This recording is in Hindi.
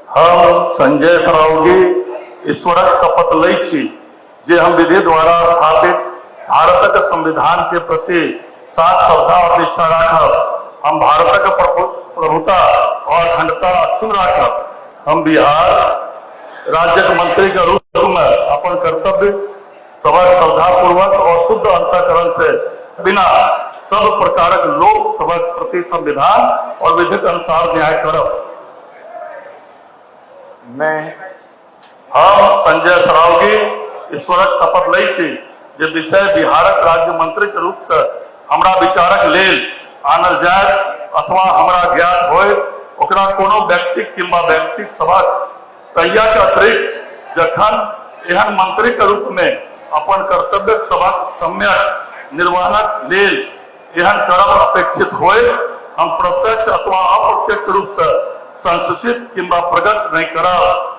हम संजय सरावगी ईश्वरक शपथ लै छी जे हम विधि द्वारा स्थापित भारतक संविधान के प्रति साथ श्रद्धा और निष्ठा राखब। हम भारतक प्रभुता और अखंडता अक्षुण्ण राखब। हम बिहार राज्यक मंत्री के रूप में अपन कर्तव्य सबक श्रद्धापूर्वक और शुद्ध अंतःकरण से बिना सब प्रकारक लोक सबक प्रति संविधान और विधि के अनुसार न्याय करब। हम संजय सरावगी ईश्वरक शपथ लै छी जे विषय बिहारक राज्य मंत्री के रूप से हमरा विचारक लेल आनल जाय अथवा हमरा ज्ञात होय ओकरा कोनो व्यक्तिक किंबा व्यक्तिक सभक तहिया के अतिरिक्त जखन एहन मंत्री के रूप में अपन कर्तव्य सभक सम्यक निर्वहनक लेल एहन करब अपेक्षित होय हम प्रत्यक्ष अथवा अप्रत्यक्ष रूप से संसूचित किंबा प्रकट नहीं करब।